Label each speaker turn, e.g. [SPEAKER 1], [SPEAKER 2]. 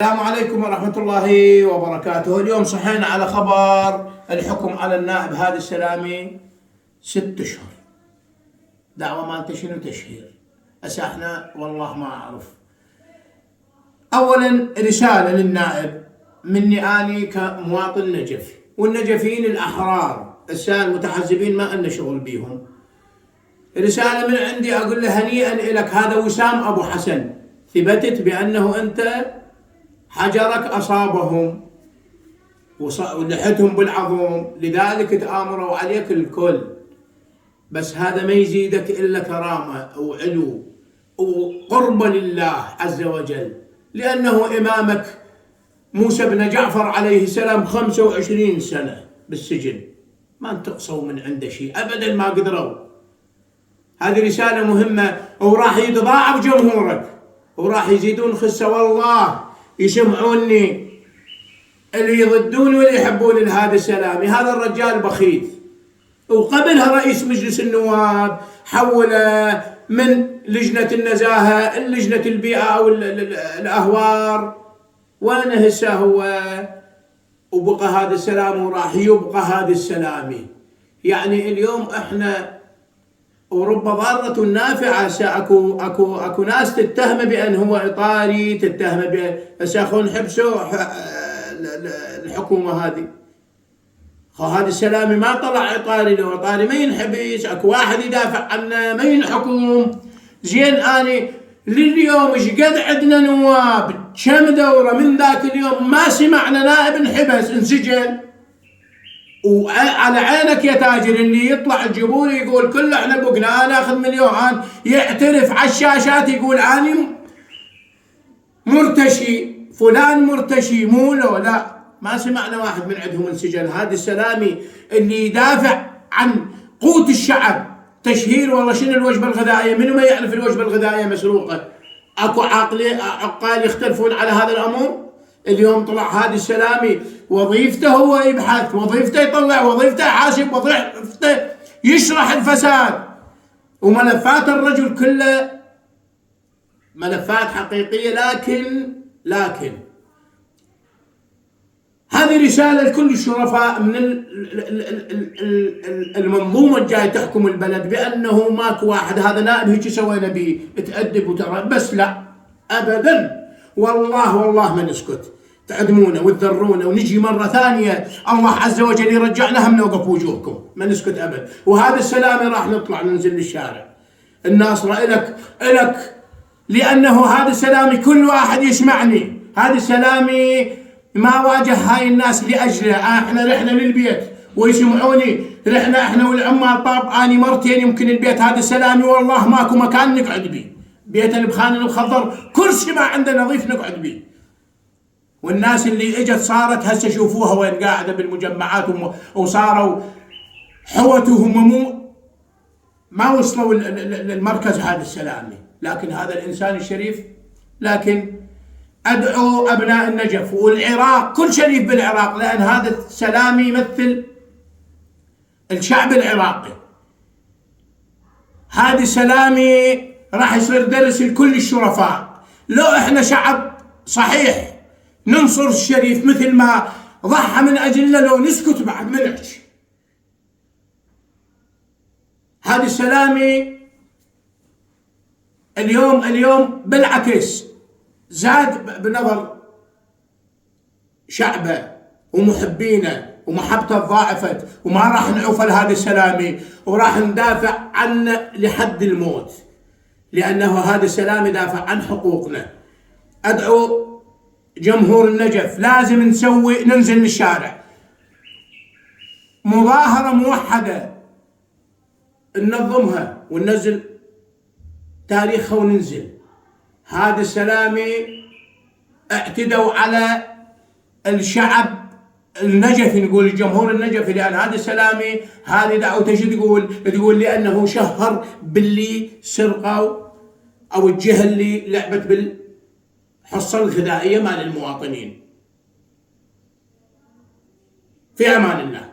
[SPEAKER 1] السلام عليكم ورحمة الله وبركاته. اليوم صحينا على خبر الحكم على النائب هادي السلامي 6 أشهر. دعوة مالته شنو؟ تشهير. هسه احنا والله ما أعرف. أولا رسالة للنائب مني أني كمواطن نجفي، والنجفيين الأحرار المتحزبين ما لنا شغل بيهم. رسالة من عندي أقول له هنيئا إلك، هذا وسام أبو حسن، ثبتت بأنه أنت حجرك أصابهم ولحتهم بالعظم، لذلك تآمروا عليك الكل. بس هذا ما يزيدك إلا كرامة وعلو وقرب لله عز وجل، لأنه إمامك موسى بن جعفر عليه السلام 25 سنة بالسجن، ما انتقصوا من عنده شيء أبدا، ما قدروا. هذه رسالة مهمة، وراح يتضاعف جمهورك وراح يزيدون خسة، والله يسمعوني اللي يضدون واللي يحبون لهذا السلامي. هذا الرجال بخيث، وقبلها رئيس مجلس النواب حوله من لجنة النزاهة لجنة البيئة أو الأهوار، وأنا هسه هو وبقى هذا السلام وراح يبقى هذا السلامي. يعني اليوم احنا ورب ضارة نافعة. اكو ناس تتهم بأن هو إطاري، تتهم بأن أخون حبسوا الحكومة هذه. هذا السلامي ما طلع إطاري، لو إطاري ما ينحبس، اكو واحد يدافع عنه ما ينحكم. زين أني لليوم ايش قد عندنا نواب كم دورة من ذاك اليوم ما سمعنا نائب انحبس انسجن. وعلى عينك يا تاجر اللي يطلع الجبور يقول كله احنا بقنا، انا اخذ مليون، يعترف على الشاشات يقول اني مرتشي، فلان مرتشي، مو لا ما سمعنا واحد من عندهم انسجن. هذا السلامي اللي يدافع عن قوت الشعب، تشهير والله شنو الوجبه الغذائيه، منو ما يعرف الوجبه الغذائيه مسروقه؟ اكو عقال يختلفون على هذا الامر. اليوم طلع هادي السلامي وظيفته هو يبحث، وظيفته يطلع، وظيفته يحاسب، وظيفته يشرح الفساد، وملفات الرجل كله ملفات حقيقية. لكن هذه رسالة لكل الشرفاء من المنظومة الجاية تحكم البلد، بأنه ماكو واحد هذا نائب هيك سوينا به تأدب وترى، بس لا أبدا، والله ما نسكت. تعدمونا وتذرونا ونجي مرة ثانية الله عز وجل يرجعنا هم نوقف وجوهكم، ما نسكت أبدا. وهذا السلامي راح نطلع ننزل للشارع. الناصرة إلك لأنه هذا السلامي كل واحد يسمعني. هذا السلامي ما واجه هاي الناس لأجله. احنا رحنا للبيت ويسمعوني، رحنا احنا والعمال، طاب اني مرتين يمكن البيت هذا السلامي والله ماكو مكان نقعد بيه، بيت البخان المخضر كرسي ما عندنا نظيف نقعد بيه. والناس اللي اجت صارت هسه شوفوها وين قاعده بالمجمعات، وصاروا حوتهم ما وصلوا للمركز هذا السلامي. لكن هذا الانسان الشريف. لكن ادعو ابناء النجف والعراق، كل شريف بالعراق، لان هذا السلامي يمثل الشعب العراقي. هذا السلامي راح يصير درس لكل الشرفاء. لو احنا شعب صحيح ننصر الشريف مثل ما ضحى من اجلنا، لو نسكت بعد ما نحكي. هذا السلامي اليوم بالعكس زاد بنظر شعبه ومحبينه، ومحبته ضاعفت، وما راح نعوف لهذا السلامي، وراح ندافع عنه لحد الموت، لأنه هذا السلامي دافع عن حقوقنا. أدعو جمهور النجف لازم ننزل للشارع، مظاهرة موحدة ننظمها وننزل تاريخها وننزل. هذا السلامي اعتدوا على الشعب النجفي، نقول الجمهور النجفي، لأن هذا السلامي هذه دعوته شو تقول لأنه شهر باللي سرقوا أو الجهة اللي لعبت بالحصة الغذائية مال المواطنين. في أمان الله.